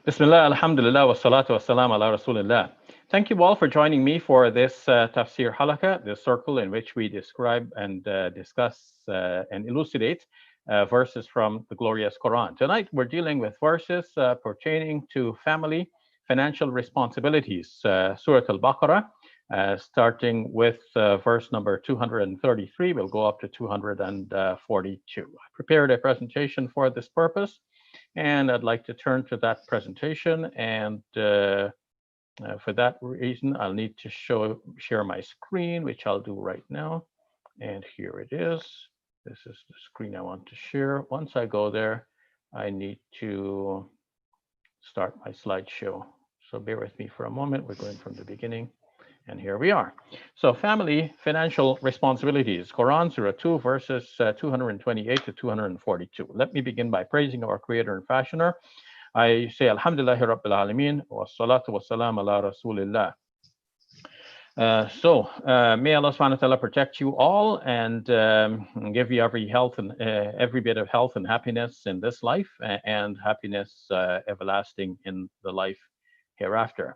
Bismillah, alhamdulillah, wa salatu wa salam ala rasulillah. Thank you all for joining me for this tafsir halaqah, this circle in which we describe and discuss and elucidate verses from the glorious Quran. Tonight, we're dealing with verses pertaining to family financial responsibilities, Surah Al-Baqarah, starting with verse number 233. We'll go up to 242. I prepared a presentation for this purpose, and I'd like to turn to that presentation. And for that reason, I'll need to share my screen, which I'll do right now. And here it is. This is the screen I want to share. Once I go there, I need to start my slideshow. So bear with me for a moment. We're going from the beginning. And here we are. So family financial responsibilities, Quran Surah 2, verses 228 to 242. Let me begin by praising our Creator and Fashioner. I say Alhamdulillahi Rabbil Alameen, wa salatu wa salam ala Rasulillah. May Allah subhanahu wa ta'ala protect you all and give you every health and every bit of health and happiness in this life and happiness everlasting in the life hereafter.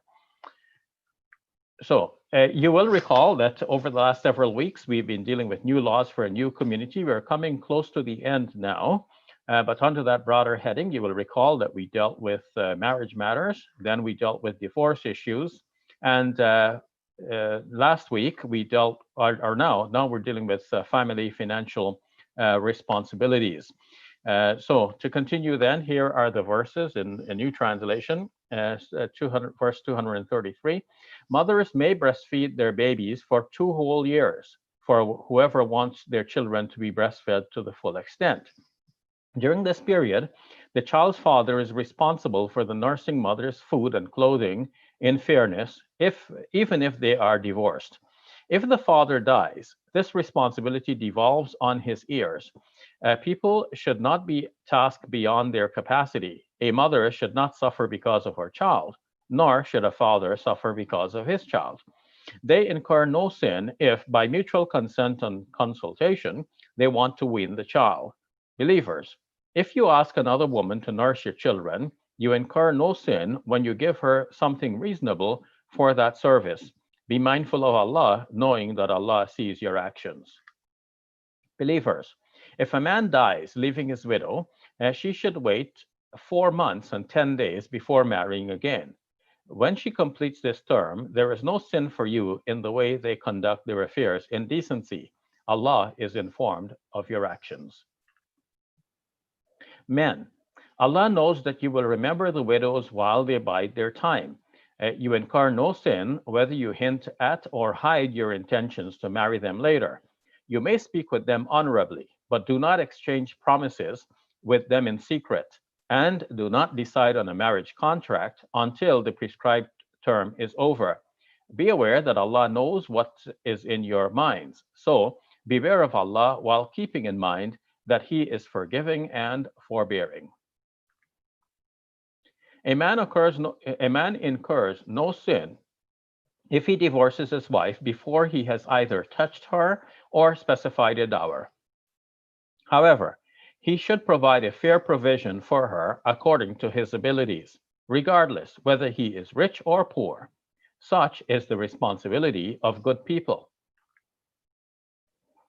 So you will recall that over the last several weeks, we've been dealing with new laws for a new community. We're coming close to the end now. But under that broader heading, you will recall that we dealt with marriage matters. Then we dealt with divorce issues. And last week, we dealt, or now we're dealing with family financial responsibilities. So to continue then, here are the verses in a new translation, verse 233. Mothers may breastfeed their babies for 2 whole years for whoever wants their children to be breastfed to the full extent. During this period, the child's father is responsible for the nursing mother's food and clothing in fairness, even if they are divorced. If the father dies, this responsibility devolves on his heirs. People should not be tasked beyond their capacity. A mother should not suffer because of her child, nor should a father suffer because of his child. They incur no sin if, by mutual consent and consultation, they want to wean the child. Believers, if you ask another woman to nurse your children, you incur no sin when you give her something reasonable for that service. Be mindful of Allah, knowing that Allah sees your actions. Believers, if a man dies leaving his widow, she should wait 4 months and 10 days before marrying again. When she completes this term, there is no sin for you in the way they conduct their affairs in decency. Allah is informed of your actions. Men, Allah knows that you will remember the widows while they bide their time. You incur no sin whether you hint at or hide your intentions to marry them later. You may speak with them honorably, but do not exchange promises with them in secret, and do not decide on a marriage contract until the prescribed term is over. Be aware that Allah knows what is in your minds. So beware of Allah while keeping in mind that He is forgiving and forbearing. A man incurs no sin if he divorces his wife before he has either touched her or specified a dower. However, he should provide a fair provision for her according to his abilities, regardless whether he is rich or poor. Such is the responsibility of good people.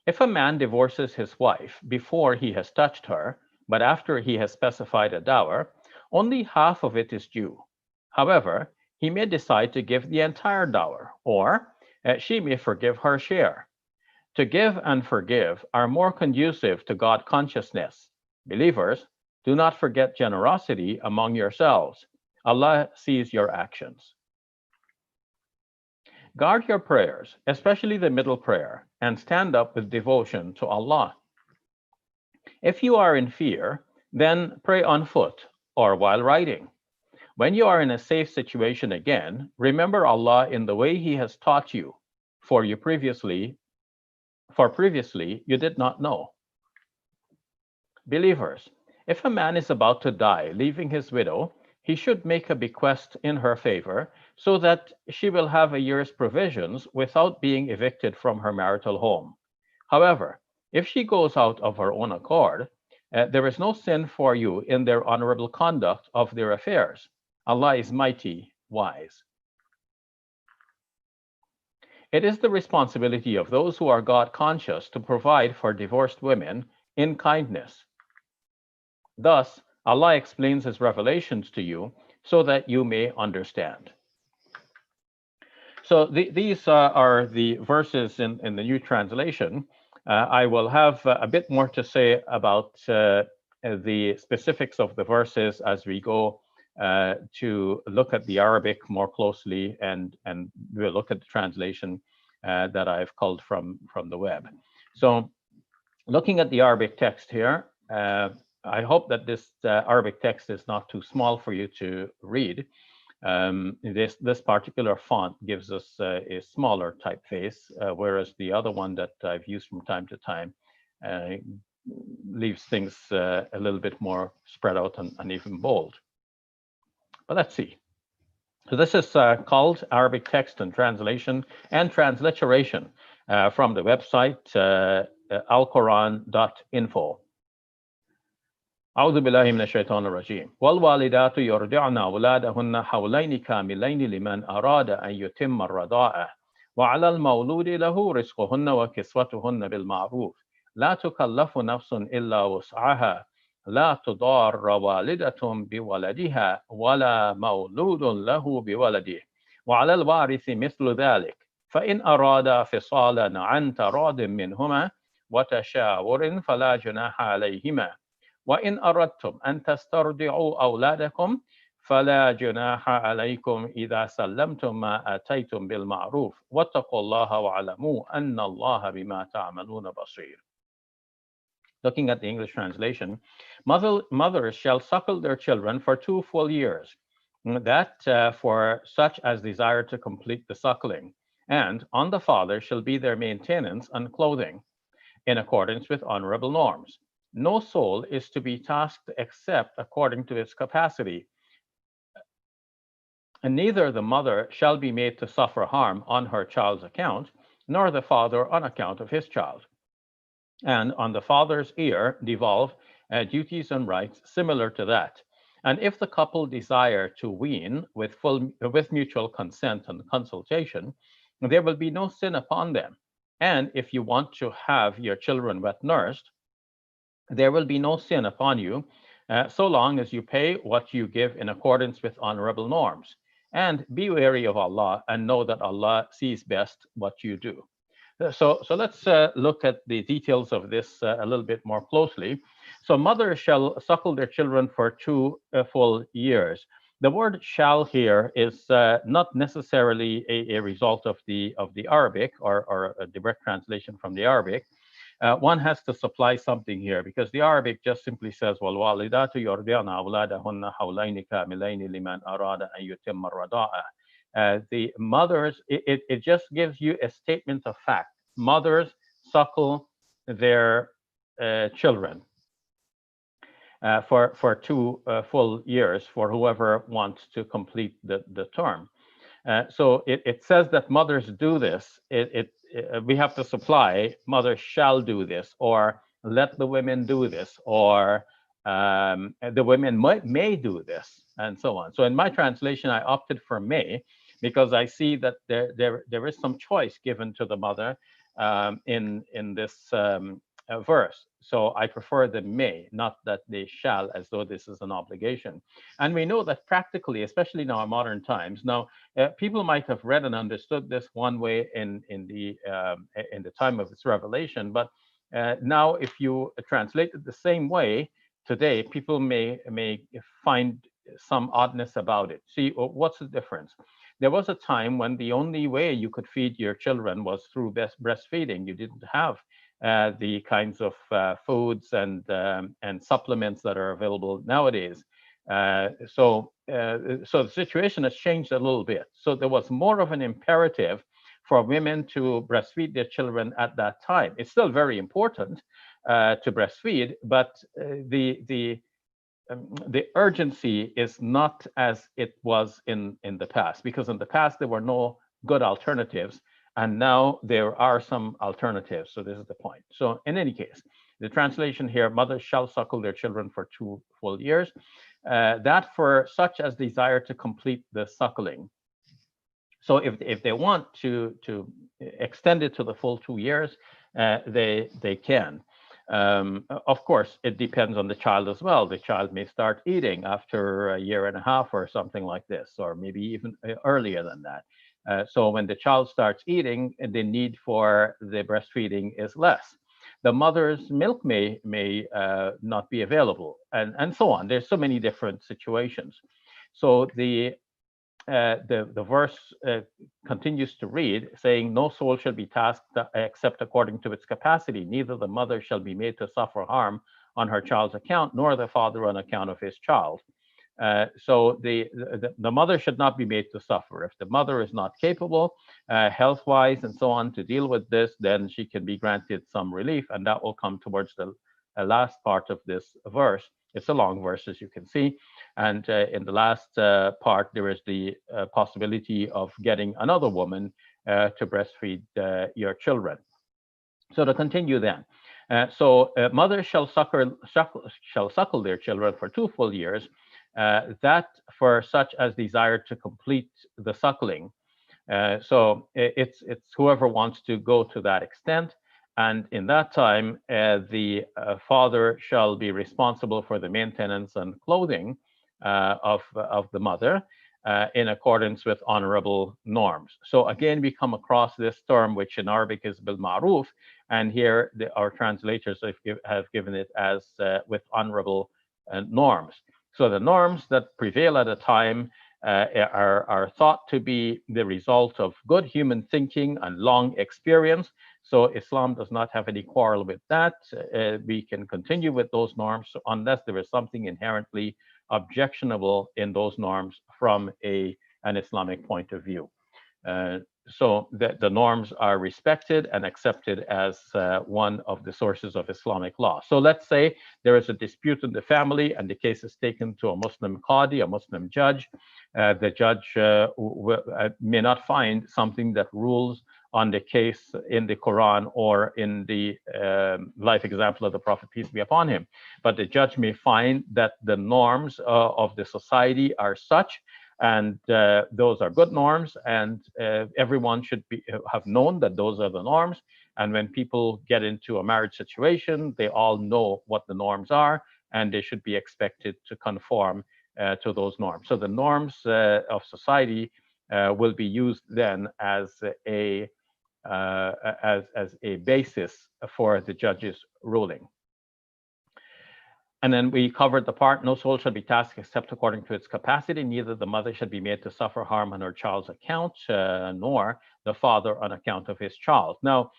If a man divorces his wife before he has touched her, but after he has specified a dower, only half of it is due. However, he may decide to give the entire dower, or she may forgive her share. To give and forgive are more conducive to God consciousness. Believers, do not forget generosity among yourselves. Allah sees your actions. Guard your prayers, especially the middle prayer, and stand up with devotion to Allah. If you are in fear, then pray on foot or while riding. When you are in a safe situation again, remember Allah in the way He has taught you, for previously you did not know. Believers, if a man is about to die, leaving his widow, he should make a bequest in her favor so that she will have a year's provisions without being evicted from her marital home. However, if she goes out of her own accord, there is no sin for you in their honorable conduct of their affairs. Allah is mighty, wise. It is the responsibility of those who are God conscious to provide for divorced women in kindness. Thus, Allah explains His revelations to you so that you may understand. So these are the verses in the New Translation. I will have a bit more to say about the specifics of the verses as we go to look at the Arabic more closely, and we'll look at the translation that I've culled from the web. So looking at the Arabic text here, I hope that this Arabic text is not too small for you to read. This particular font gives us a smaller typeface, whereas the other one that I've used from time to time leaves things a little bit more spread out and even bold. But let's see. So this is called Arabic Text and Translation and Transliteration from the website alquran.info. أعوذ بالله من الشيطان الرجيم والوالدات يرضعن أولادهن حولين كاملين لمن أراد أن يتم الرضاعة وعلى المولود له رزقهن وكسوتهن بالمعروف لا تكلف نفس إلا وسعها لا تضار والدة بولدها ولا مولود له بولده وعلى الوارث مثل ذلك فإن أرادا فصالا عن تراض منهما وتشاور فلا جناح عليهما وإن أردتم أن تسترضعوا أولادكم فلا جناح عليكم إذا سلمتم ما آتيتم بالمعروف واتقوا الله واعلموا أن الله بما تعملون بصير. Looking at the English translation, mothers shall suckle their children for 2 full years, that for such as desire to complete the suckling, and on the father shall be their maintenance and clothing, in accordance with honorable norms. No soul is to be tasked except according to its capacity, and neither the mother shall be made to suffer harm on her child's account, nor the father on account of his child. And on the father's ear devolve duties and rights similar to that. And if the couple desire to wean with mutual consent and consultation, there will be no sin upon them. And if you want to have your children wet nursed, there will be no sin upon you, so long as you pay what you give in accordance with honorable norms. And be wary of Allah and know that Allah sees best what you do. So let's look at the details of this a little bit more closely. So mothers shall suckle their children for 2 full years. The word shall here is not necessarily a result of the Arabic or a direct translation from the Arabic. One has to supply something here because the Arabic just simply says, وَالْوَالِدَاتُ يُرْضِعْنَ أَوْلَادَهُنَّ حَوْلَيْنِ كَامِلَيْنِ لِمَنْ أَرَادَ أَنْ يُتِمَّ الرَّضَاعَةَ. The mothers, it just gives you a statement of fact. Mothers suckle their children for 2 full years for whoever wants to complete the term. So it says that mothers do this. We have to supply mothers shall do this, or let the women do this, or the women may do this, and so on. So in my translation, I opted for may because I see that there is some choice given to the mother in this verse. So I prefer the may, not that they shall, as though this is an obligation. And we know that practically, especially in our modern times, now people might have read and understood this one way in the time of its revelation, but now if you translate it the same way today, people may find some oddness about it. See, what's the difference? There was a time when the only way you could feed your children was through breastfeeding. You didn't have the kinds of foods and supplements that are available nowadays. So the situation has changed a little bit. So there was more of an imperative for women to breastfeed their children at that time. It's still very important to breastfeed, but the urgency is not as it was in the past, because in the past there were no good alternatives, and now there are some alternatives. So this is the point. So in any case, The translation here, mothers shall suckle their children for 2 full years. That for such as desire to complete the suckling. So if they want to extend it to the full 2 years, they can. Of course, it depends on the child as well. The child may start eating after a year and a half or something like this, or maybe even earlier than that. So when the child starts eating, the need for the breastfeeding is less. The mother's milk may not be available, and so on. There's so many different situations. So the verse continues to read, saying, "No soul shall be tasked except according to its capacity. Neither the mother shall be made to suffer harm on her child's account, nor the father on account of his child." So the mother should not be made to suffer. If the mother is not capable, health-wise and so on, to deal with this, then she can be granted some relief, and that will come towards the last part of this verse. It's a long verse, as you can see. And in the last part, there is the possibility of getting another woman to breastfeed your children. So to continue then, mothers shall suckle their children for 2 full years, that for such as desire to complete the suckling. So it's whoever wants to go to that extent. And in that time, the father shall be responsible for the maintenance and clothing of the mother in accordance with honorable norms. So again, we come across this term, which in Arabic is bil ma'ruf, and here our translators have given it as with honorable norms. So the norms that prevail at a time are thought to be the result of good human thinking and long experience. So Islam does not have any quarrel with that. We can continue with those norms unless there is something inherently objectionable in those norms from an Islamic point of view. So the norms are respected and accepted as one of the sources of Islamic law. So let's say there is a dispute in the family and the case is taken to a Muslim qadi, a Muslim judge. The judge may not find something that rules on the case in the Quran or in the life example of the Prophet, peace be upon him. But the judge may find that the norms of the society are such, and those are good norms, and everyone should have known that those are the norms. And when people get into a marriage situation, they all know what the norms are, and they should be expected to conform to those norms. So the norms of society will be used then as a basis for the judge's ruling. And then we covered the part, no soul shall be tasked except according to its capacity. Neither the mother should be made to suffer harm on her child's account, nor the father on account of his child. Now,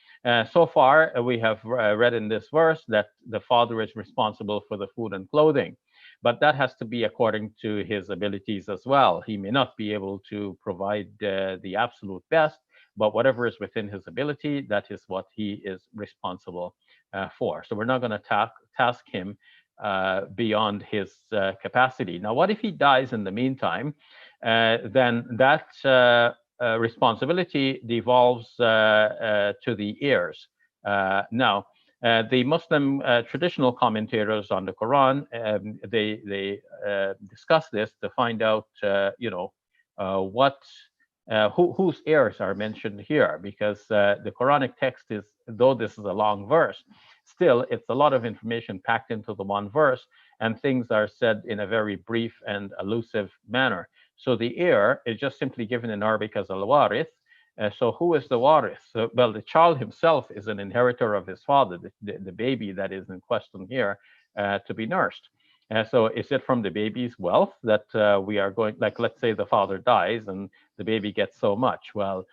so far, we have read in this verse that the father is responsible for the food and clothing, but that has to be according to his abilities as well. He may not be able to provide the absolute best, but whatever is within his ability, that is what he is responsible for. So we're not going to task him beyond his capacity. Now, what if he dies in the meantime? Then that responsibility devolves to the heirs. Now, the Muslim traditional commentators on the Quran, they discuss this to find out, whose heirs are mentioned here, because the Quranic text is, though this is a long verse, still it's a lot of information packed into the one verse, and things are said in a very brief and elusive manner. So the heir is just simply given in Arabic as al-warith. So who is the warith? Well, the child himself is an inheritor of his father, the baby that is in question here, to be nursed. So is it from the baby's wealth that we are going, like, let's say the father dies and the baby gets so much? Well,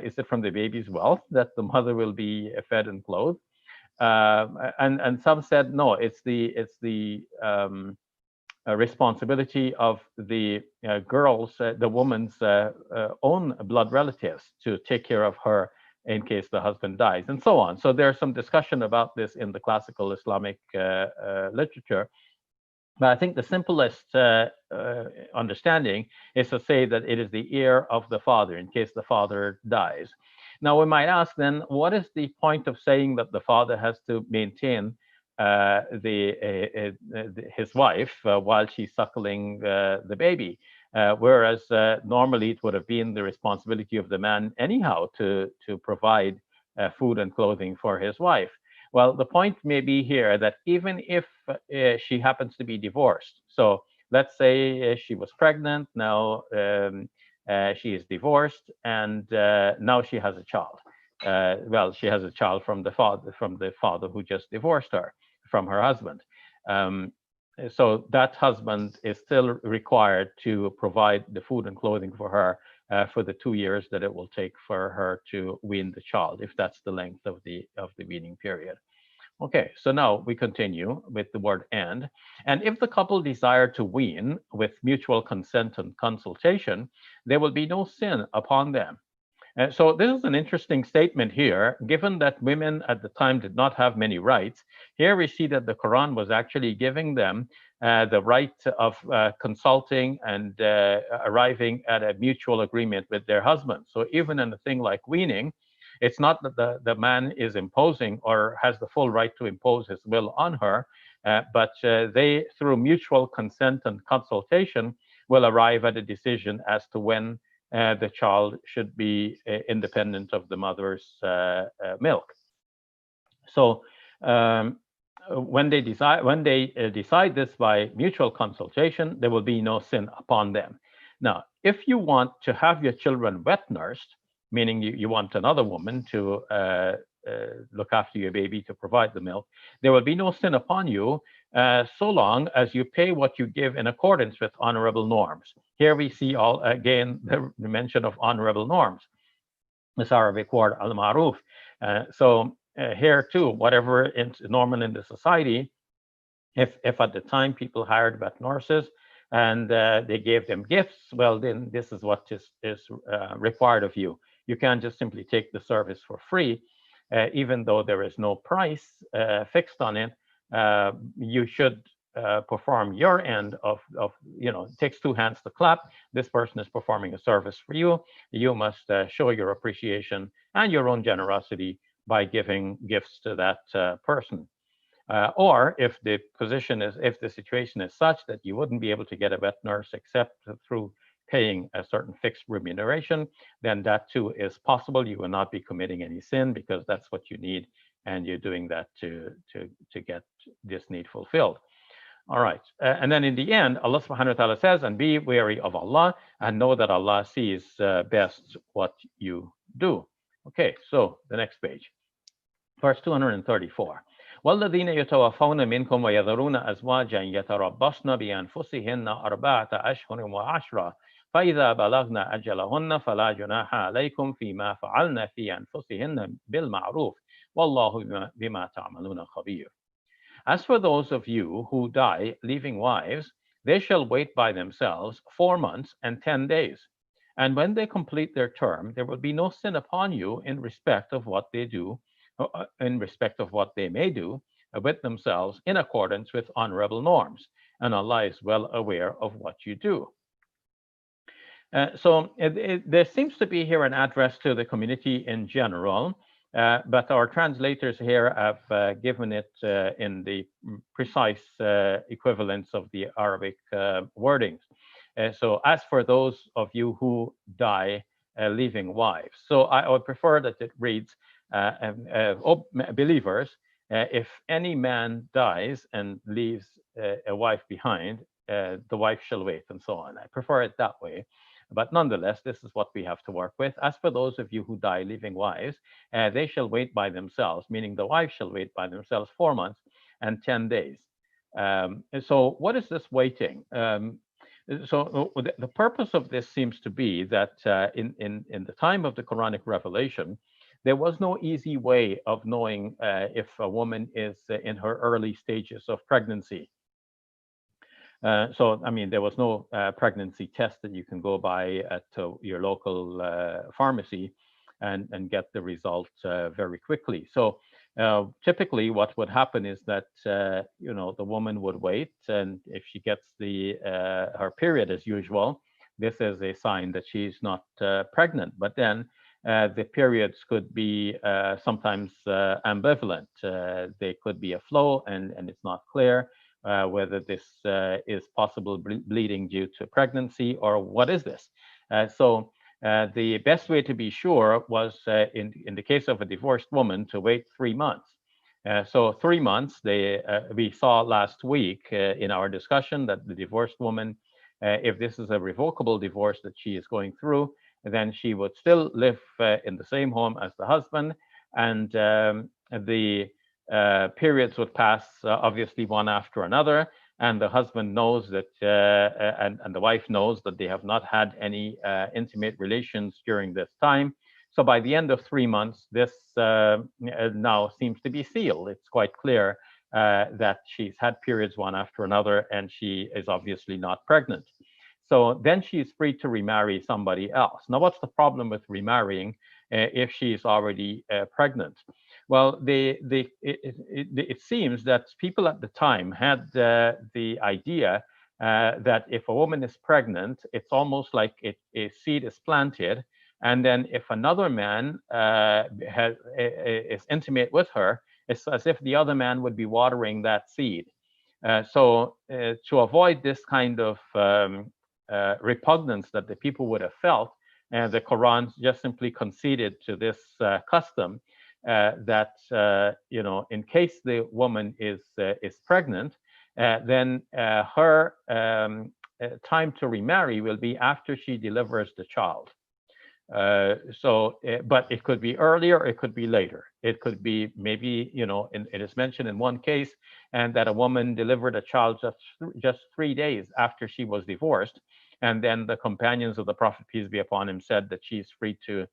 is it from the baby's wealth that the mother will be fed and clothed? And some said, no, it's the responsibility of the girl's, the woman's own blood relatives to take care of her in case the husband dies, and so on. So there's some discussion about this in the classical Islamic literature. But I think the simplest understanding is to say that it is the heir of the father in case the father dies. Now, we might ask then, what is the point of saying that the father has to maintain his wife while she's suckling the baby. Whereas normally it would have been the responsibility of the man anyhow to provide food and clothing for his wife. Well, the point may be here that even if she happens to be divorced, so let's say she was pregnant, now she is divorced, and now she has a child. Well, she has a child from the father who just divorced her from her husband. Um, so that husband is still required to provide the food and clothing for her for the 2 years that it will take for her to wean the child, if that's the length of the weaning period. Okay, so now we continue with the word and. And if the couple desire to wean with mutual consent and consultation, there will be no sin upon them. So this is an interesting statement here, given that women at the time did not have many rights. Here we see that the Quran was actually giving them the right of consulting and arriving at a mutual agreement with their husband. So even in a thing like weaning, it's not that the man is imposing or has the full right to impose his will on her, but they, through mutual consent and consultation, will arrive at a decision as to when the child should be independent of the mother's milk. So when they decide this by mutual consultation, there will be no sin upon them. Now, if you want to have your children wet nursed, meaning you want another woman to look after your baby to provide the milk, there will be no sin upon you so long as you pay what you give in accordance with honorable norms. Here we see again the mention of honorable norms. This Arabic word al-ma'ruf. So here too, whatever is normal in the society, if at the time people hired vet nurses and they gave them gifts, well, then this is what is required of you. You can't just simply take the service for free, even though there is no price fixed on it. You should perform your end of, it takes two hands to clap. This person is performing a service for you. You must show your appreciation and your own generosity by giving gifts to that person. Or if the situation is such that you wouldn't be able to get a vet nurse except through paying a certain fixed remuneration, then that too is possible. You will not be committing any sin because that's what you need, and you're doing that to get this need fulfilled. All right. And then in the end, Allah subhanahu wa ta'ala says, and be wary of Allah and know that Allah sees best what you do. Okay, so the next page. Verse 234. والذين يتوفون منكم ويذرون أزواجا يتربصن بأنفسهن 4 أشهر وعشرة فإذا بلغن أجلهن فلا جناح عليكم فيما فعلن في أنفسهن بالمعروف والله بما تعملون خبير. As for those of you who die leaving wives, they shall wait by themselves 4 months and 10 days. And when they complete their term, there will be no sin upon you in respect of what they do, in respect of what they may do with themselves in accordance with honorable norms. And Allah is well aware of what you do. So there seems to be here an address to the community in general, but our translators here have given it in the precise equivalence of the Arabic wordings. So as for those of you who die leaving wives, so I would prefer that it reads, believers, if any man dies and leaves a wife behind, the wife shall wait, and so on. I prefer it that way. But nonetheless, this is what we have to work with. As for those of you who die leaving wives, they shall wait by themselves, meaning the wife shall wait by themselves 4 months and 10 days. So what is this waiting? So the purpose of this seems to be that in the time of the Quranic revelation, there was no easy way of knowing if a woman is in her early stages of pregnancy. So, I mean, there was no pregnancy test that you can go by at your local pharmacy and get the result very quickly. So typically what would happen is that, the woman would wait, and if she gets her period as usual, this is a sign that she's not pregnant. But then the periods could be sometimes ambivalent. They could be a flow, and it's not clear whether this is possible bleeding due to pregnancy or what is this. So the best way to be sure was, in the case of a divorced woman, to wait 3 months. So 3 months, we saw last week in our discussion that the divorced woman, if this is a revocable divorce that she is going through, then she would still live in the same home as the husband, and the periods would pass obviously one after another, and the husband knows that, and the wife knows that they have not had any intimate relations during this time. So by the end of 3 months, this now seems to be sealed. It's quite clear that she's had periods one after another, and she is obviously not pregnant. So then she's free to remarry somebody else. Now, what's the problem with remarrying if she's already pregnant? Well, it seems that people at the time had the idea that if a woman is pregnant, it's almost like a seed is planted, and then if another man is intimate with her, it's as if the other man would be watering that seed. So to avoid this kind of repugnance that the people would have felt, the Quran just simply conceded to this custom that in case the woman is pregnant, then her time to remarry will be after she delivers the child. But it could be earlier, it could be later. It could be maybe, it is mentioned in one case, and that a woman delivered a child just 3 days after she was divorced. And then the companions of the Prophet, peace be upon him, said that she's free to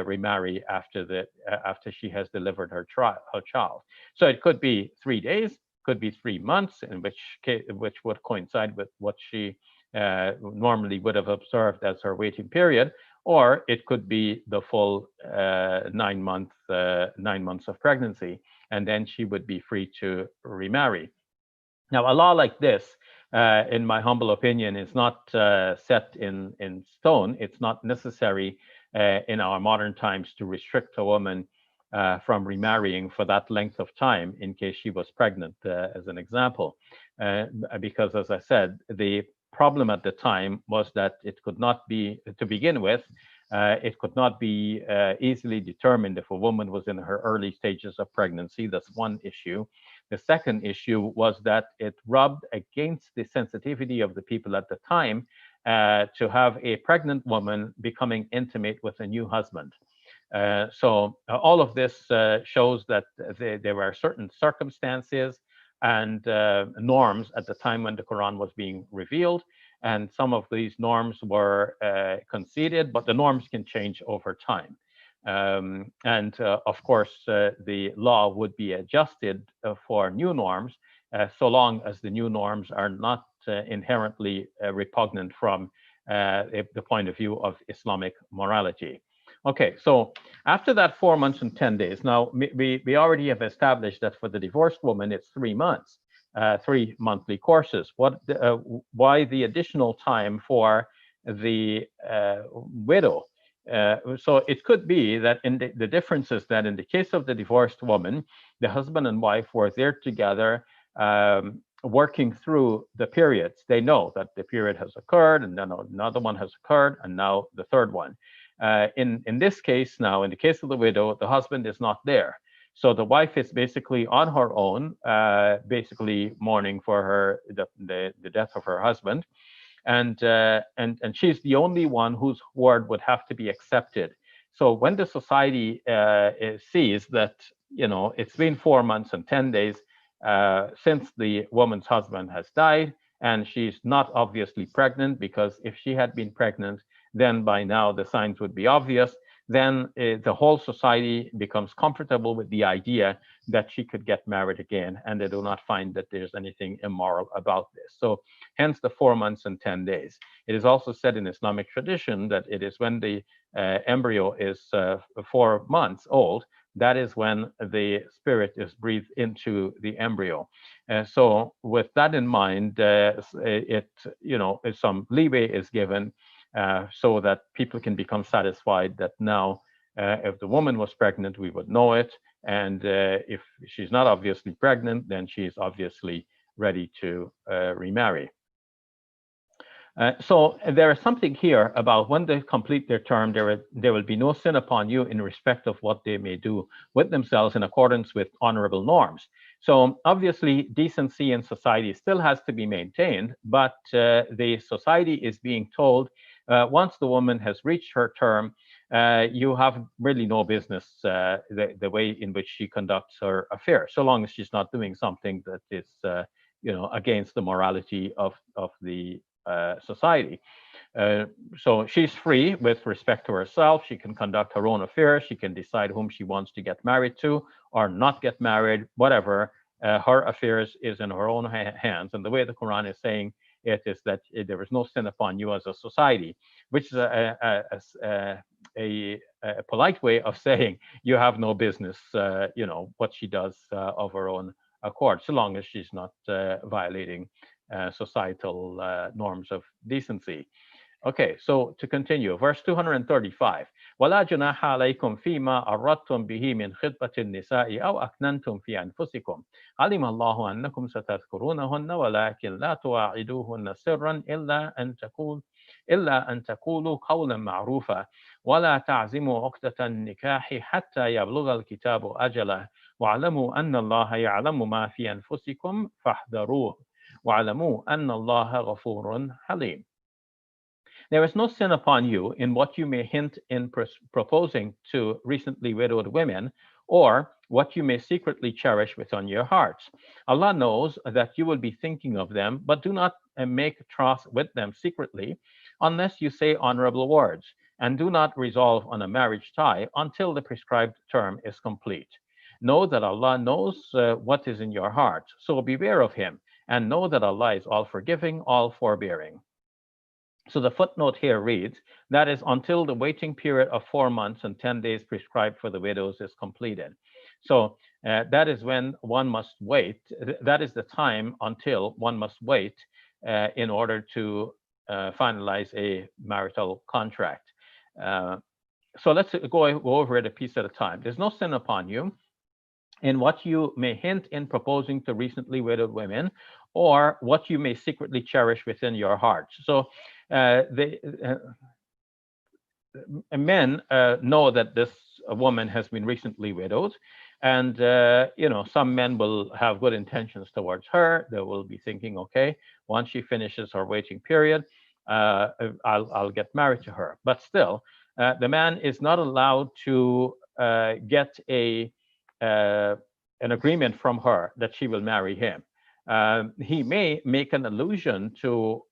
remarry after she has delivered her child. So it could be 3 days, could be 3 months, in which would coincide with what she normally would have observed as her waiting period, or it could be the full 9 months of pregnancy, and then she would be free to remarry. Now, a law like this, in my humble opinion, is not set in stone. It's not necessary in our modern times to restrict a woman from remarrying for that length of time in case she was pregnant, as an example. Because, as I said, the problem at the time was that it could not be, to begin with, it could not be easily determined if a woman was in her early stages of pregnancy. That's one issue. The second issue was that it rubbed against the sensitivity of the people at the time to have a pregnant woman becoming intimate with a new husband. So all of this shows that there were certain circumstances and norms at the time when the Quran was being revealed, and some of these norms were conceded, but the norms can change over time. And of course, the law would be adjusted for new norms, so long as the new norms are not inherently repugnant from the point of view of Islamic morality. Okay, so after that 4 months and 10 days, now we already have established that for the divorced woman, it's 3 months, 3 monthly courses. Why the additional time for the widow? So it could be that in the difference is that in the case of the divorced woman, the husband and wife were there together, working through the periods. They know that the period has occurred, and then another one has occurred, and now the third one. In this case now, in the case of the widow, the husband is not there. So the wife is basically on her own, basically mourning for the death of her husband. And she's the only one whose word would have to be accepted. So when the society sees that, it's been 4 months and 10 days since the woman's husband has died, and she's not obviously pregnant, because if she had been pregnant, then by now the signs would be obvious, then the whole society becomes comfortable with the idea that she could get married again, and they do not find that there's anything immoral about this. So hence the 4 months and 10 days. It is also said in Islamic tradition that it is when the embryo is 4 months old, that is when the spirit is breathed into the embryo. So with that in mind, some leeway is given so that people can become satisfied that now If the woman was pregnant, we would know it. And if she's not obviously pregnant, then she is obviously ready to remarry. So there is something here about when they complete their term, there will be no sin upon you in respect of what they may do with themselves in accordance with honorable norms. So obviously, decency in society still has to be maintained, but the society is being told once the woman has reached her term, you have really no business the way in which she conducts her affairs, so long as she's not doing something that is, against the morality of the society. So she's free with respect to herself. She can conduct her own affairs. She can decide whom she wants to get married to or not get married, whatever. Her affairs is in her own hands. And the way the Quran is saying it is that there is no sin upon you as a society, which is a polite way of saying you have no business, what she does of her own accord, so long as she's not violating societal norms of decency. Okay, so to continue, verse 235. ولا جناح عليكم فيما أردتم به من خطبة النساء أو أكننتم في أنفسكم علم الله أنكم ستذكرونهن ولكن لا تواعدوهن سرا إلا أن تقولوا قولا معروفا ولا تعزموا عقدة النكاح حتى يبلغ الكتاب أجله واعلموا أن الله يعلم ما في أنفسكم فاحذروه واعلموا أن الله غفور حليم. There is no sin upon you in what you may hint in proposing to recently widowed women, or what you may secretly cherish within your hearts. Allah knows that you will be thinking of them, but do not make troth with them secretly, unless you say honorable words, and do not resolve on a marriage tie until the prescribed term is complete. Know that Allah knows what is in your heart, so beware of Him, and know that Allah is all forgiving, all forbearing. So the footnote here reads, that is until the waiting period of 4 months and 10 days prescribed for the widows is completed. So that is when one must wait. That is the time until one must wait in order to finalize a marital contract. So let's go over it a piece at a time. There's no sin upon you in what you may hint in proposing to recently widowed women, or what you may secretly cherish within your hearts. So men know that this woman has been recently widowed, and some men will have good intentions towards her. They will be thinking, okay, once she finishes her waiting period, I'll get married to her. But still, the man is not allowed to get an agreement from her that she will marry him. He may make an allusion to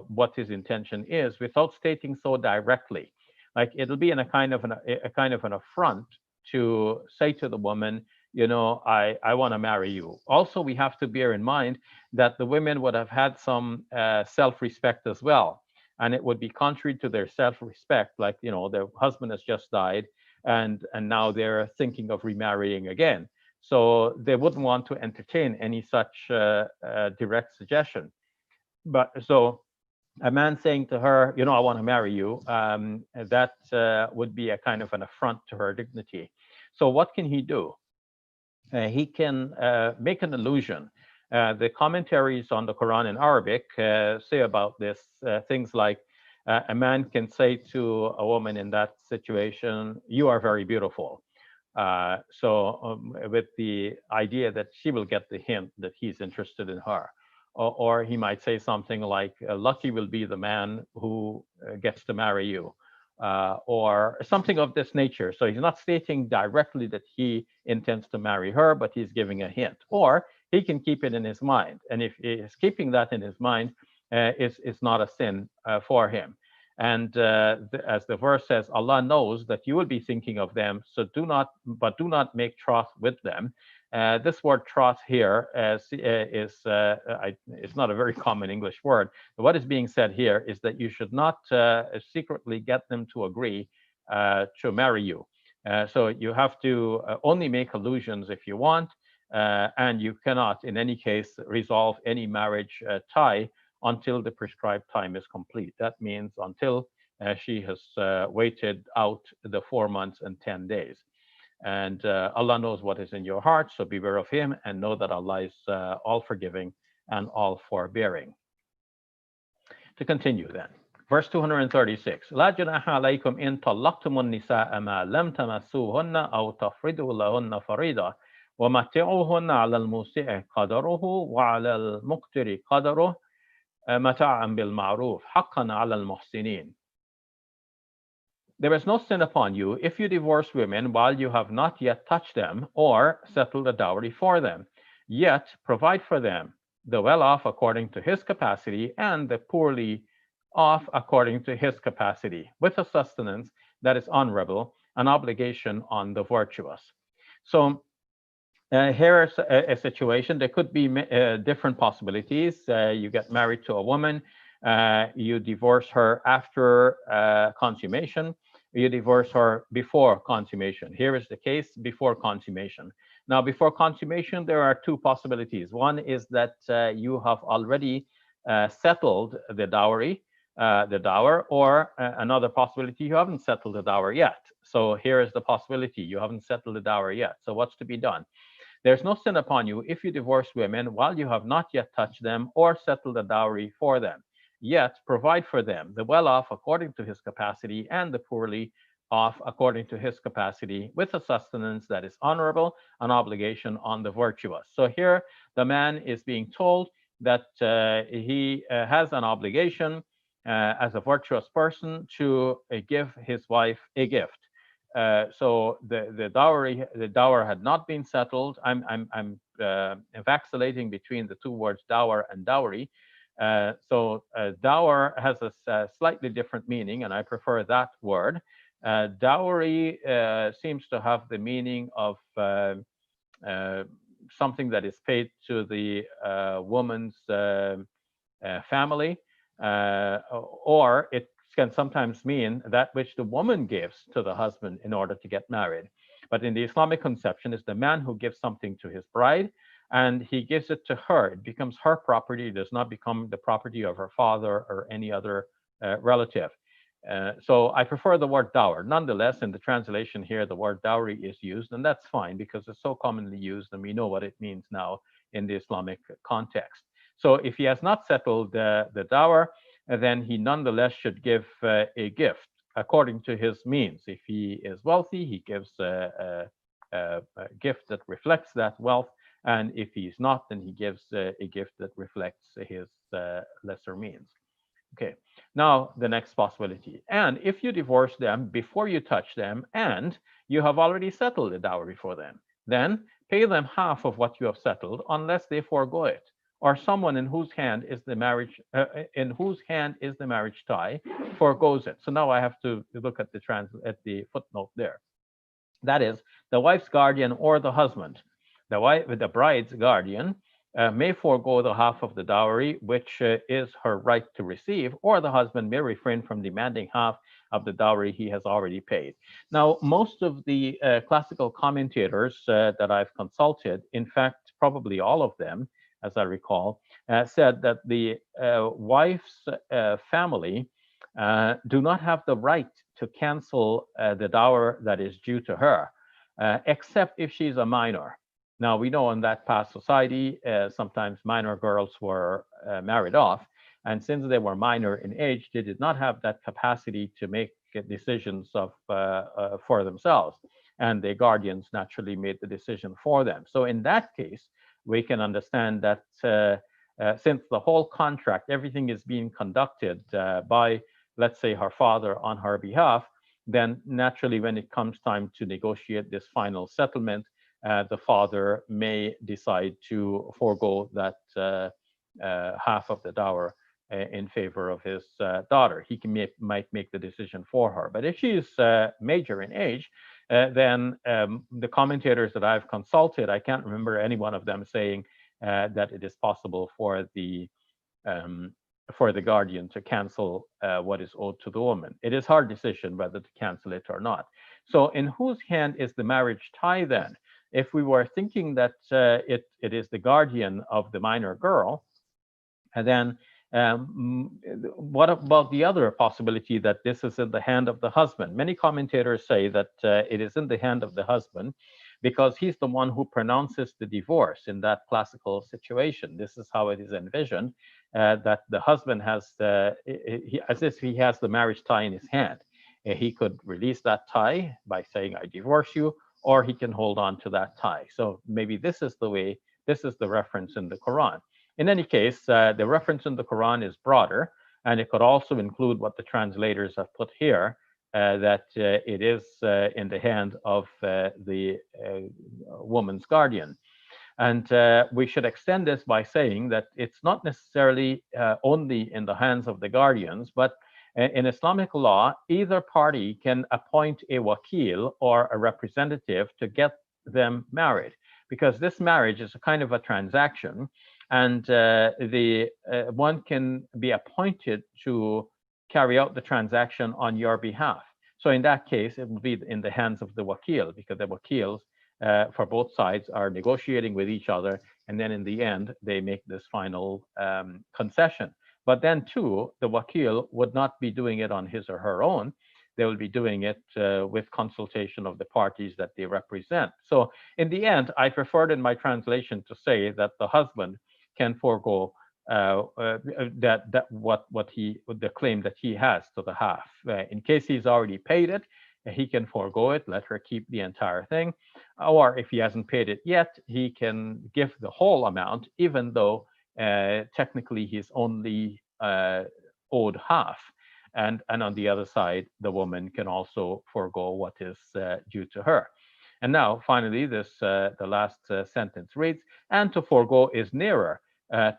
what his intention is without stating so directly. Like it'll be in a kind of an affront to say to the woman, I want to marry you. Also, we have to bear in mind that the women would have had some self-respect as well, and it would be contrary to their self-respect. Like their husband has just died, and now they're thinking of remarrying again. So they wouldn't want to entertain any such direct suggestion. But so a man saying to her, I want to marry you, that would be a kind of an affront to her dignity. So what can he do? He can make an allusion. The commentaries on the Quran in Arabic say about this things like, a man can say to a woman in that situation, you are very beautiful. With the idea that she will get the hint that he's interested in her. Or he might say something like, lucky will be the man who gets to marry you, or something of this nature. So he's not stating directly that he intends to marry her, but he's giving a hint. Or he can keep it in his mind. And if he's keeping that in his mind, it's not a sin for him. And as the verse says, Allah knows that you will be thinking of them, so do not make troth with them. This word troth here is not a very common English word. But what is being said here is that you should not secretly get them to agree to marry you. So you have to only make allusions if you want, and you cannot, in any case, resolve any marriage tie until the prescribed time is complete. That means until she has waited out the 4 months and 10 days. And Allah knows what is in your heart, so beware of Him and know that Allah is all forgiving and all forbearing. To continue then. Verse 236. لا جناح عليكم إن طلقتم النساء ما لم تمسوهن أو تفرضوا لهن فريضة ومتعوهن على الموسع قدره وعلى المقتر قدره متاعا بالمعروف حقا على المحسنين. There is no sin upon you if you divorce women while you have not yet touched them or settled a dowry for them, yet provide for them, the well-off according to his capacity and the poorly off according to his capacity, with a sustenance that is honorable, an obligation on the virtuous. So here's a situation. There could be different possibilities. You get married to a woman, you divorce her after consummation, you divorce her before consummation. Here is the case before consummation. Now, before consummation, there are two possibilities. One is that you have already settled the dowry, the dower, or another possibility, you haven't settled the dower yet. So here is the possibility, you haven't settled the dower yet. So what's to be done? There's no sin upon you if you divorce women while you have not yet touched them or settled a dowry for them. Yet provide for them, the well-off according to his capacity and the poorly off according to his capacity, with a sustenance that is honorable, an obligation on the virtuous. So here the man is being told that he has an obligation as a virtuous person to give his wife a gift. So the dower had not been settled. I'm vacillating between the two words dower and dowry. So dower has a slightly different meaning, and I prefer that word. Dowry seems to have the meaning of something that is paid to the woman's family, or it can sometimes mean that which the woman gives to the husband in order to get married. But in the Islamic conception, it's the man who gives something to his bride, and he gives it to her. It becomes her property. It does not become the property of her father or any other relative. So I prefer the word dower. Nonetheless, in the translation here, the word dowry is used, and that's fine because it's so commonly used, and we know what it means now in the Islamic context. So if he has not settled the dower, then he nonetheless should give a gift according to his means. If he is wealthy, he gives a gift that reflects that wealth. And if he's not, then he gives a gift that reflects his lesser means. Okay, now the next possibility. And if you divorce them before you touch them and you have already settled the dowry for them, then pay them half of what you have settled unless they forego it, or someone in whose hand is the marriage tie forgoes it. So now I have to look at the footnote there. That is, the wife's guardian or the husband, the bride's guardian, may forego the half of the dowry, which is her right to receive, or the husband may refrain from demanding half of the dowry he has already paid. Now, most of the classical commentators that I've consulted, in fact, probably all of them, as I recall, said that the wife's family do not have the right to cancel the dower that is due to her, except if she's a minor. Now, we know in that past society, sometimes minor girls were married off. And since they were minor in age, they did not have that capacity to make decisions for themselves. And their guardians naturally made the decision for them. So in that case, we can understand that since the whole contract, everything is being conducted by, let's say, her father on her behalf, then naturally when it comes time to negotiate this final settlement, the father may decide to forego that half of the dower in favor of his daughter. He might make the decision for her. But if she's major in age, then the commentators that I've consulted, I can't remember any one of them saying that it is possible for the guardian to cancel what is owed to the woman. It is her decision whether to cancel it or not. So in whose hand is the marriage tie then? If we were thinking that it is the guardian of the minor girl, and then What about the other possibility that this is in the hand of the husband? Many commentators say that it is in the hand of the husband because he's the one who pronounces the divorce in that classical situation. This is how it is envisioned, that the husband has, as if he has the marriage tie in his hand. He could release that tie by saying, I divorce you, or he can hold on to that tie. So maybe this is the way, this is the reference in the Quran. In any case, the reference in the Quran is broader, and it could also include what the translators have put here, that it is in the hand of the woman's guardian. And we should extend this by saying that it's not necessarily only in the hands of the guardians, but in Islamic law, either party can appoint a wakil or a representative to get them married, because this marriage is a kind of a transaction, and the one can be appointed to carry out the transaction on your behalf. So in that case, it will be in the hands of the wakil, because the wakils for both sides are negotiating with each other, and then in the end, they make this final concession. But then too, the wakil would not be doing it on his or her own. They will be doing it with consultation of the parties that they represent. So in the end, I preferred in my translation to say that the husband can forego the claim that he has to the half. In case he's already paid it, he can forego it, let her keep the entire thing. Or if he hasn't paid it yet, he can give the whole amount, even though technically he's only owed half. And on the other side, the woman can also forego what is due to her. And now, finally, the last sentence reads, and to forego is nearer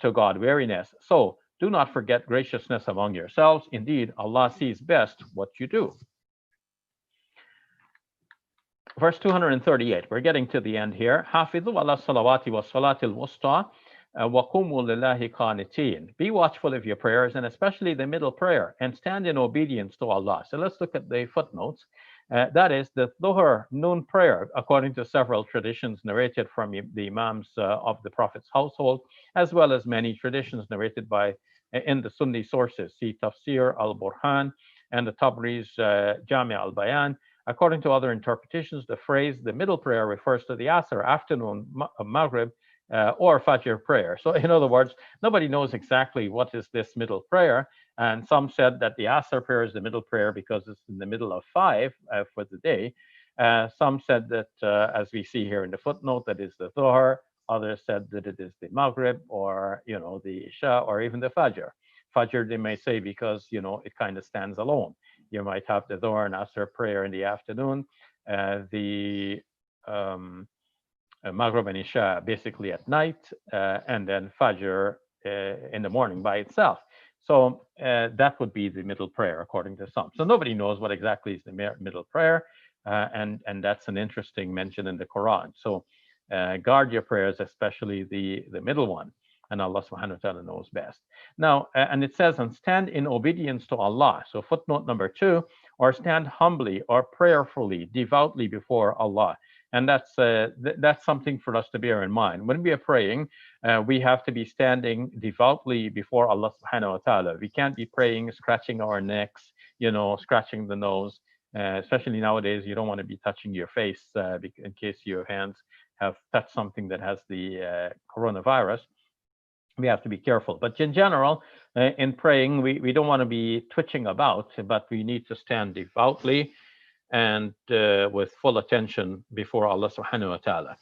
to God weariness. So do not forget graciousness among yourselves. Indeed, Allah sees best what you do. Verse 238, we're getting to the end here. حافظوا على الصلوات والصلاة الوسطى وقوموا لله قانتين. Be watchful of your prayers, and especially the middle prayer, and stand in obedience to Allah. So let's look at the footnotes. That is the Dhuhr noon prayer, according to several traditions narrated from the Imams of the Prophet's household, as well as many traditions narrated by in the Sunni sources. See Tafsir al-Burhan and the Tabri's Jami al-Bayan. According to other interpretations, the phrase the middle prayer refers to the Asr, afternoon, Maghrib, or Fajr prayer. So in other words, nobody knows exactly what is this middle prayer. And some said that the Asr prayer is the middle prayer because it's in the middle of 5 for the day. Some said that, as we see here in the footnote, that is the Dhuhr. Others said that it is the Maghrib, or the Isha, or even the Fajr. Fajr, they may say, because it kind of stands alone. You might have the Dhuhr and Asr prayer in the afternoon, the Maghrib and Isha basically at night, and then Fajr in the morning by itself. So that would be the middle prayer, according to some. So nobody knows what exactly is the middle prayer, and that's an interesting mention in the Quran. So guard your prayers, especially the middle one, and Allah subhanahu wa ta'ala knows best. Now, and it says, and stand in obedience to Allah. So footnote number 2, or stand humbly or prayerfully, devoutly before Allah. And that's something for us to bear in mind. When we are praying, we have to be standing devoutly before Allah subhanahu wa ta'ala. We can't be praying, scratching our necks, scratching the nose. Especially nowadays, you don't want to be touching your face in case your hands have touched something that has the coronavirus. We have to be careful. But in general, in praying, we don't want to be twitching about, but we need to stand devoutly and with full attention before Allah subhanahu wa ta'ala.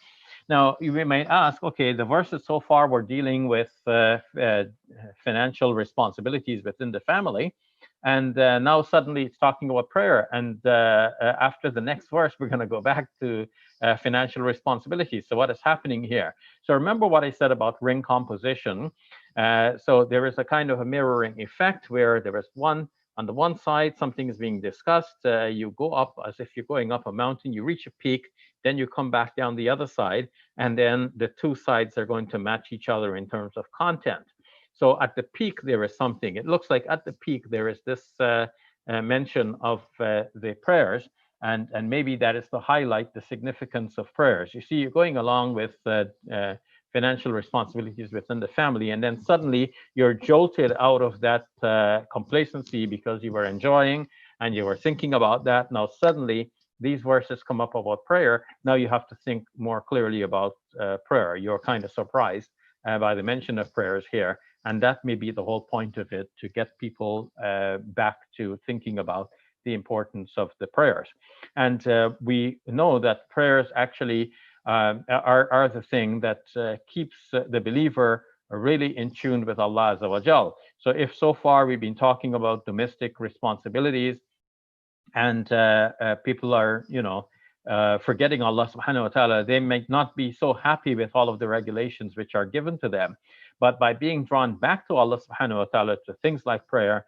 Now, you may ask, okay, the verses so far were dealing with financial responsibilities within the family, and now suddenly it's talking about prayer. And after the next verse, we're going to go back to financial responsibilities. So what is happening here? So remember what I said about ring composition. So there is a kind of a mirroring effect where there is on the one side, something is being discussed. You go up as if you're going up a mountain. You reach a peak, then you come back down the other side, and then the two sides are going to match each other in terms of content. So at the peak, there is something. It looks like at the peak, there is this mention of the prayers, and maybe that is to highlight the significance of prayers. You see, you're going along with financial responsibilities within the family, and then suddenly you're jolted out of that complacency because you were enjoying and you were thinking about that. Now suddenly these verses come up about prayer. Now you have to think more clearly about prayer. You're kind of surprised by the mention of prayers here, and that may be the whole point of it, to get people back to thinking about the importance of the prayers. And we know that prayers actually are the thing that keeps the believer really in tune with Allah Azza wa Jal. So if so far we've been talking about domestic responsibilities, and people are, forgetting Allah subhanahu wa ta'ala, they may not be so happy with all of the regulations which are given to them. But by being drawn back to Allah subhanahu wa ta'ala, to things like prayer,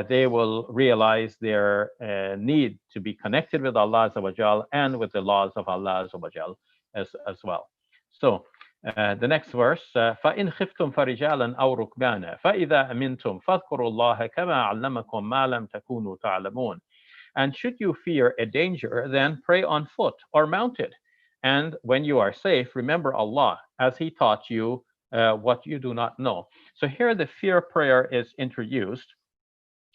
they will realize their need to be connected with Allah Azza wa Jal and with the laws of Allah Azza wa Jal as well. So the next verse, فَإِنْ خِفْتُمْ فَرِجَالًا أَوْ رُكْبَانًا فَإِذَا أَمِنْتُمْ فَاذْكُرُوا اللَّهَ كَمَا عَلَّمَكُم مَا لَمْ تَكُونُوا تَعْلَمُونَ. And should you fear a danger, then pray on foot or mounted. And when you are safe, remember Allah, as He taught you what you do not know. So here the fear prayer is introduced.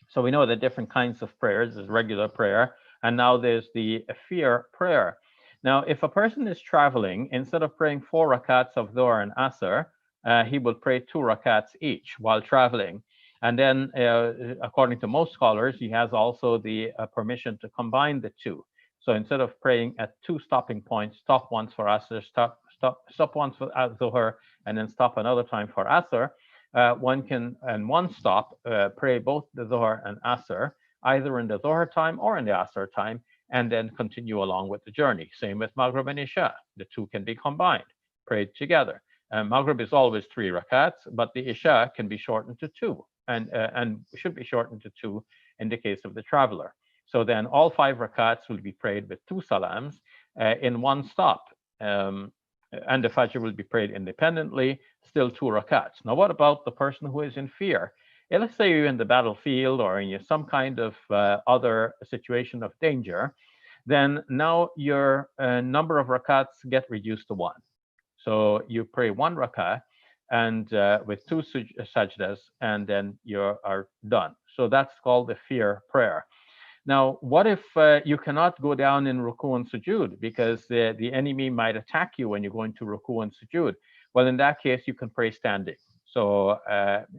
So we know the different kinds of prayers. There's regular prayer, and now there's the fear prayer. Now, if a person is traveling, instead of praying 4 rakats of Dhuhr and Asr, he will pray 2 rakats each while traveling. And then, according to most scholars, he has also the permission to combine the two. So instead of praying at 2 stopping points, stop once for Asr, stop once for Dhuhr, and then stop another time for Asr, one can, in one stop, pray both the Dhuhr and Asr, either in the Dhuhr time or in the Asr time, and then continue along with the journey. Same with Maghrib and Isha. The two can be combined, prayed together. Maghrib is always 3 rakats, but the Isha can be shortened to 2, and should be shortened to 2 in the case of the traveler. So then all 5 rakats will be prayed with 2 salams in one stop. And the Fajr will be prayed independently, still 2 rakats. Now, what about the person who is in fear? Let's say you're in the battlefield or in some kind of other situation of danger, then now your number of rakats get reduced to 1. So you pray 1 rakah and with 2 sajdas, and then you are done. So that's called the fear prayer. Now, what if you cannot go down in ruku and sujood because the enemy might attack you when you go into ruku and sujood? Well, in that case, you can pray standing. So,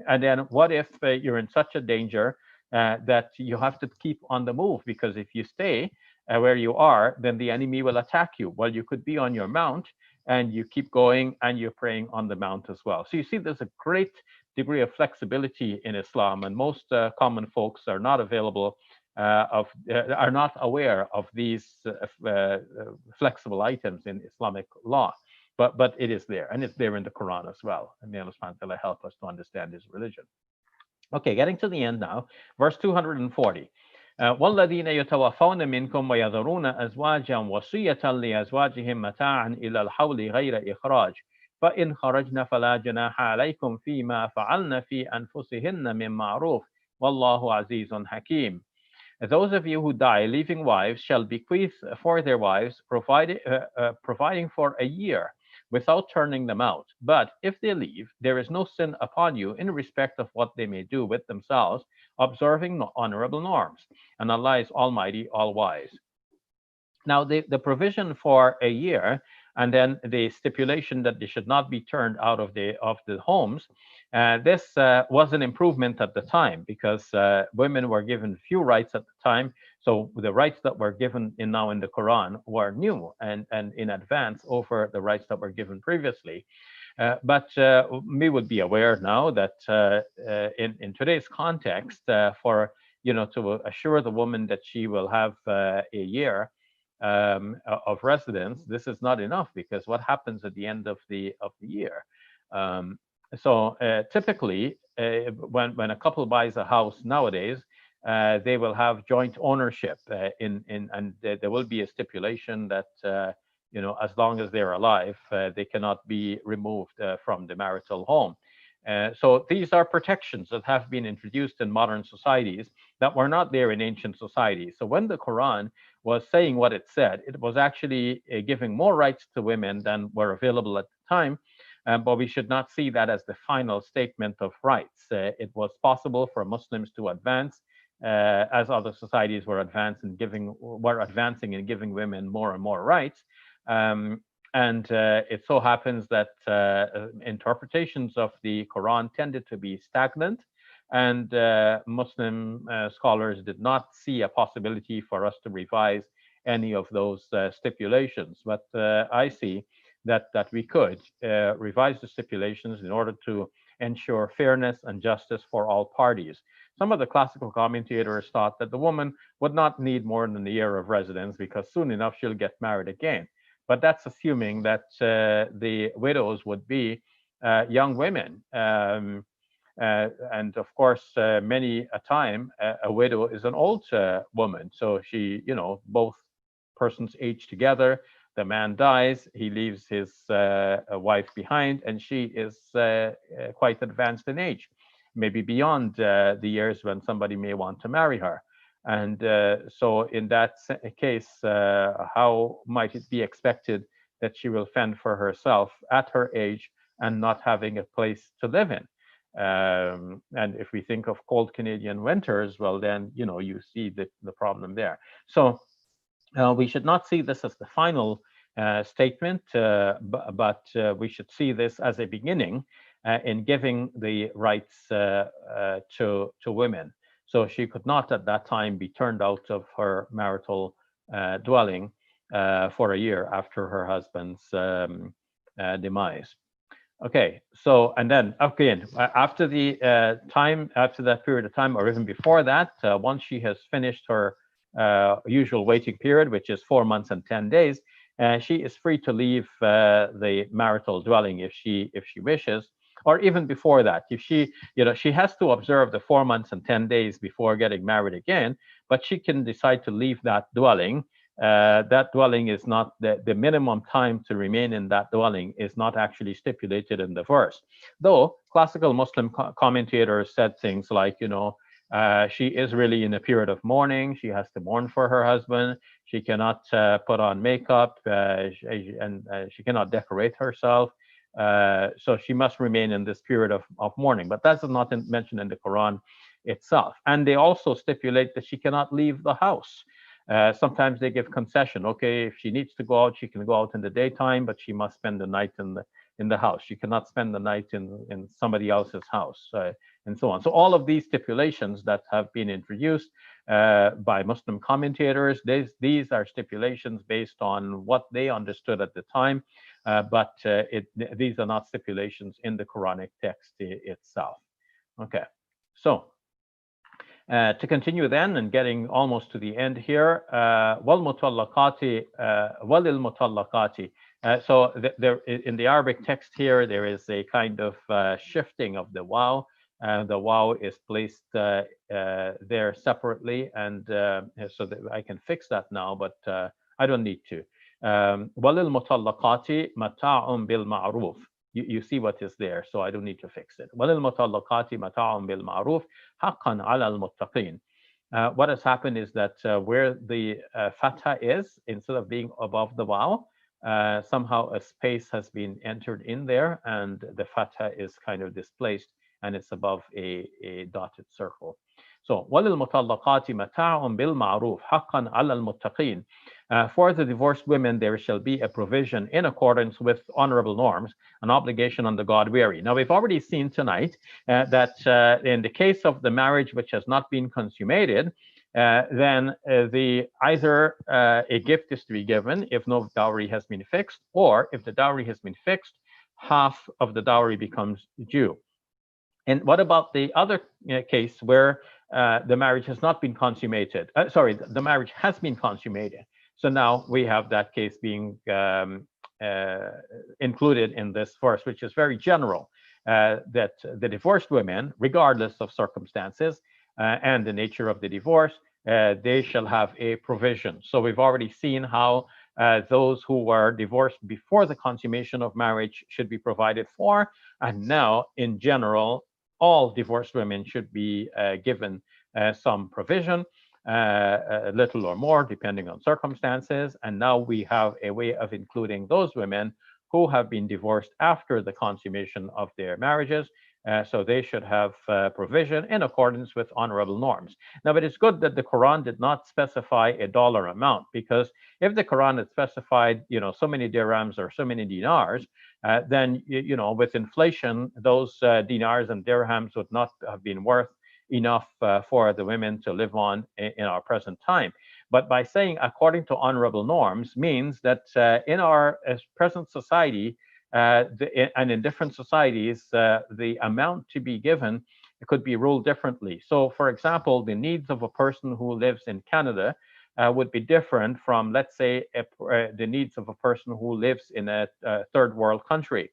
and then what if you're in such a danger that you have to keep on the move? Because if you stay where you are, then the enemy will attack you. Well, you could be on your mount and you keep going and you're praying on the mount as well. So you see, there's a great degree of flexibility in Islam, and most common folks are not available are not aware of these flexible items in Islamic law, but it is there, and it's there in the Quran as well. And may Allah subhanahu wa ta'ala help us to understand His religion. Okay, getting to the end now, verse 240. والذين يتوفون منكم ويذرون أزواجا وصية لأزواجهم متاعا إلى الحول غير إخراج فإن خرجن فلا جناح عليكم فيما فعلن في أنفسهن من معروف والله عزيز حكيم. Those of you who die leaving wives shall bequeath for their wives, providing for a year without turning them out. But if they leave, there is no sin upon you in respect of what they may do with themselves, observing honorable norms. And Allah is Almighty, all-wise. Now, the provision for a year, and then the stipulation that they should not be turned out of the homes, this was an improvement at the time, because women were given few rights at the time. So the rights that were given now in the Quran were new and in advance over the rights that were given previously. But we would be aware now that in today's context, for to assure the woman that she will have a year of residence, this is not enough, because what happens at the end of the year? So typically, when a couple buys a house nowadays, they will have joint ownership and there will be a stipulation that as long as they're alive, they cannot be removed from the marital home. So these are protections that have been introduced in modern societies that were not there in ancient societies. So when the Quran was saying what it said, it was actually giving more rights to women than were available at the time. but we should not see that as the final statement of rights. It was possible for Muslims to advance as other societies were advancing and giving women more and more rights. And it so happens that interpretations of the Quran tended to be stagnant, and Muslim scholars did not see a possibility for us to revise any of those stipulations. But I see that we could revise the stipulations in order to ensure fairness and justice for all parties. Some of the classical commentators thought that the woman would not need more than a year of residence because soon enough she'll get married again. But that's assuming that the widows would be young women. And of course, many a time, a widow is an old woman. So she, both persons age together. The man dies, he leaves his wife behind, and she is quite advanced in age, maybe beyond the years when somebody may want to marry her. And so in that case, how might it be expected that she will fend for herself at her age and not having a place to live in? And if we think of cold Canadian winters, well, then, you see the problem there. So we should not see this as the final statement, but we should see this as a beginning in giving the rights to women. So she could not at that time be turned out of her marital dwelling for a year after her husband's demise. Okay, so and then again, after after that period of time, or even before that, once she has finished her usual waiting period, which is 4 months and 10 days, she is free to leave the marital dwelling if she wishes, or even before that. If she has to observe the 4 months and 10 days before getting married again, but she can decide to leave that dwelling. That dwelling is not the minimum time to remain in that dwelling is not actually stipulated in the verse. Though classical Muslim commentators said things like, she is really in a period of mourning. She has to mourn for her husband. She cannot put on makeup, and she cannot decorate herself. So she must remain in this period of mourning. But that's not mentioned in the Quran itself. And they also stipulate that she cannot leave the house. Sometimes they give concession. Okay, if she needs to go out, she can go out in the daytime, but she must spend the night in the house. She cannot spend the night in somebody else's house, and so on. So all of these stipulations that have been introduced by Muslim commentators, these are stipulations based on what they understood at the time, but these are not stipulations in the Quranic text itself. Okay, so to continue then, and getting almost to the end here, وَالْمُطَلَّقَاتِ وَلِلْمُطَلَّقَاتِ. So there, in the Arabic text here, there is a kind of shifting of the waw. The waw is placed there separately, and so that I can fix that now, but I don't need to. وَلِلْمُطَلَّقَاتِ مَتَاعٌ بِالْمَعْرُوفِ. You see what is there, so I don't need to fix it. وَلِلْمُطَلَّقَاتِ مَتَاعٌ بِالْمَعْرُوفِ حَقًّا عَلَى الْمُتَّقِينَ. What has happened is that where the fatha is, instead of being above the waw, somehow a space has been entered in there, and the fatha is kind of displaced, and it's above a dotted circle. So وَلِلْمُطَلَّقَاتِ مَتَاعٌ بِالْمَعْرُوفِ حَقًّا عَلَى الْمُتَّقِينَ. For the divorced women, there shall be a provision in accordance with honorable norms, an obligation on the God-wary. Now, we've already seen tonight that in the case of the marriage which has not been consummated, then either a gift is to be given if no dowry has been fixed, or if the dowry has been fixed, half of the dowry becomes due. And what about the other case where the marriage has not been consummated? The marriage has been consummated. So now we have that case being included in this verse, which is very general, that the divorced women, regardless of circumstances and the nature of the divorce, they shall have a provision. So we've already seen how those who were divorced before the consummation of marriage should be provided for. And now, in general, all divorced women should be given some provision, a little or more, depending on circumstances. And now we have a way of including those women who have been divorced after the consummation of their marriages. So they should have provision in accordance with honorable norms. Now, it is good that the Quran did not specify a dollar amount, because if the Quran had specified, so many dirhams or so many dinars, then, with inflation, those dinars and dirhams would not have been worth enough for the women to live on in our present time. But by saying according to honorable norms means that in our present society, and in different societies, the amount to be given could be ruled differently. So, for example, the needs of a person who lives in Canada would be different from, let's say, the needs of a person who lives in a third world country.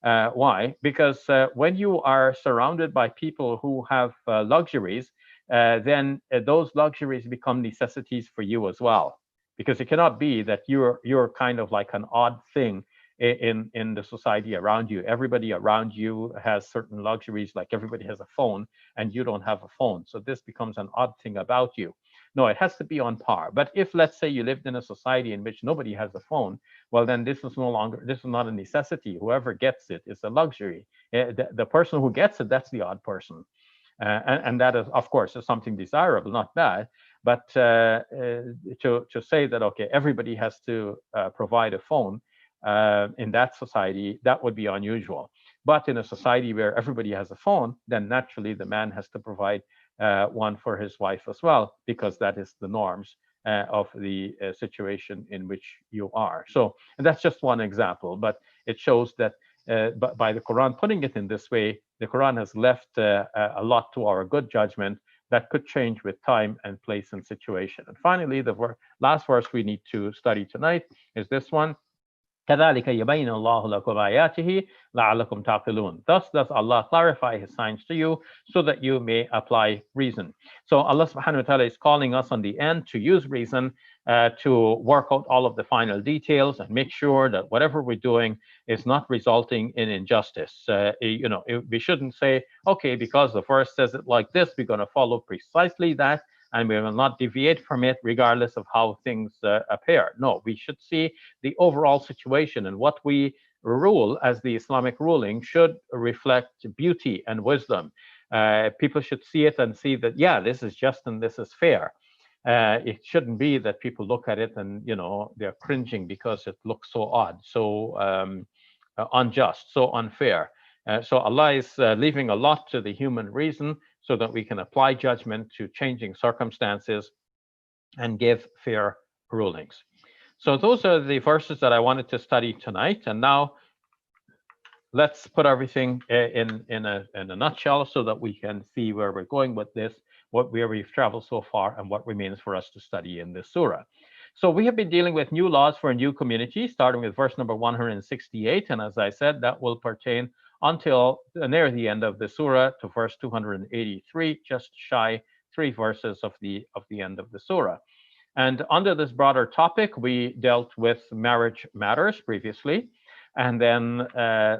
Why? Because when you are surrounded by people who have luxuries, then those luxuries become necessities for you as well. Because it cannot be that you're kind of like an odd thing in the society around you. Everybody around you has certain luxuries, like everybody has a phone, and you don't have a phone. So this becomes an odd thing about you. No, it has to be on par. But if, let's say, you lived in a society in which nobody has a phone, well, then this is not a necessity. Whoever gets it is a luxury. The person who gets it, that's the odd person. And that is, of course, is something desirable, not bad. But to say that, okay, everybody has to provide a phone in that society, that would be unusual. But in a society where everybody has a phone, then naturally the man has to provide one for his wife as well, because that is the norms of the situation in which you are. So, and that's just one example, but it shows that but by the Quran putting it in this way, the Quran has left a lot to our good judgment that could change with time and place and situation. And finally, the last verse we need to study tonight is this one. كذلك يبين الله لكم آياته لعلكم تعقلون. Thus does Allah clarify His signs to you so that you may apply reason. So Allah subhanahu wa ta'ala is calling us on the end to use reason to work out all of the final details and make sure that whatever we're doing is not resulting in injustice. We shouldn't say, okay, because the verse says it like this, we're going to follow precisely that, and we will not deviate from it regardless of how things appear. No, we should see the overall situation, and what we rule as the Islamic ruling should reflect beauty and wisdom. People should see it and see that, yeah, this is just and this is fair. It shouldn't be that people look at it and they're cringing because it looks so odd, so unjust, so unfair. So Allah is leaving a lot to the human reason so that we can apply judgment to changing circumstances and give fair rulings. So those are the verses that I wanted to study tonight. And now let's put everything in a nutshell so that we can see where we're going with this, where we've traveled so far, and what remains for us to study in this surah. So we have been dealing with new laws for a new community, starting with verse number 168. And as I said, that will pertain until near the end of the surah to verse 283, just shy 3 verses of the end of the surah. And under this broader topic, we dealt with marriage matters previously. And then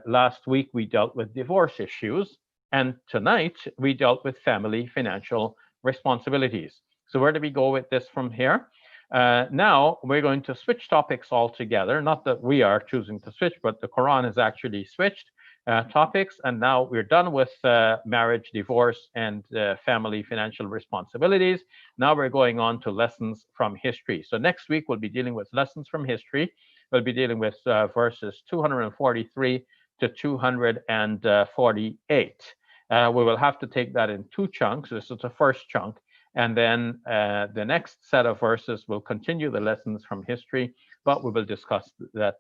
last week, we dealt with divorce issues. And tonight, we dealt with family financial responsibilities. So where do we go with this from here? Now, we're going to switch topics altogether. Not that we are choosing to switch, but the Quran has actually switched topics. And now we're done with marriage, divorce, and family financial responsibilities. Now we're going on to lessons from history. So next week, we'll be dealing with lessons from history. We'll be dealing with verses 243 to 248. We will have to take that in 2 chunks. This is the first chunk. And then the next set of verses will continue the lessons from history, but we will discuss that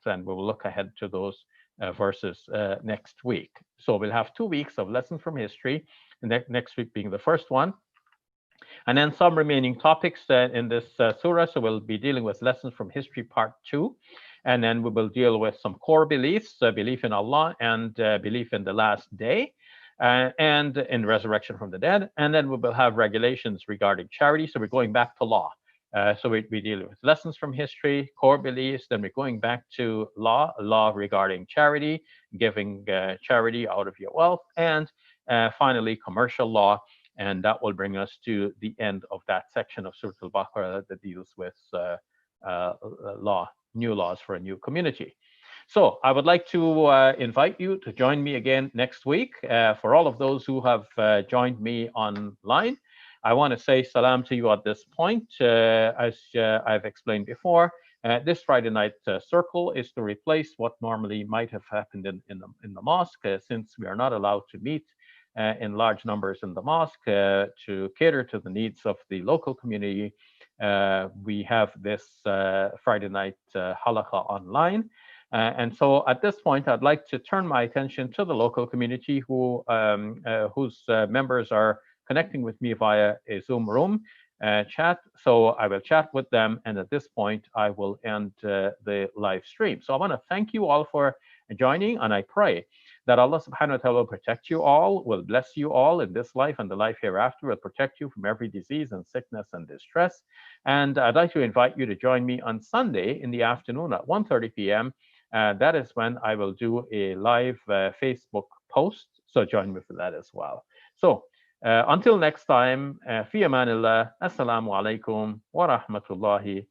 and we will look ahead to those verses next week. So we'll have 2 weeks of lessons from history, next week being the first one. And then some remaining topics in this surah. So we'll be dealing with lessons from history part 2. And then we will deal with some core beliefs, belief in Allah and belief in the last day. And in resurrection from the dead. And then we will have regulations regarding charity. So we're going back to law. So we deal with lessons from history, core beliefs. Then we're going back to law regarding charity, giving charity out of your wealth. And finally, commercial law. And that will bring us to the end of that section of Surah Al-Baqarah that deals with new laws for a new community. So I would like to invite you to join me again next week. For all of those who have joined me online, I want to say salam to you at this point. As I've explained before, this Friday night circle is to replace what normally might have happened in the mosque, since we are not allowed to meet in large numbers in the mosque to cater to the needs of the local community. We have this Friday night halakha online. And so at this point, I'd like to turn my attention to the local community whose members are connecting with me via a Zoom room chat. So I will chat with them. And at this point, I will end the live stream. So I want to thank you all for joining. And I pray that Allah subhanahu wa ta'ala will protect you all, will bless you all in this life and the life hereafter, will protect you from every disease and sickness and distress. And I'd like to invite you to join me on Sunday in the afternoon at 1:30 p.m. That is when I will do a live Facebook post. So join me for that as well. So until next time, fi amanillah, assalamu alaikum wa rahmatullahi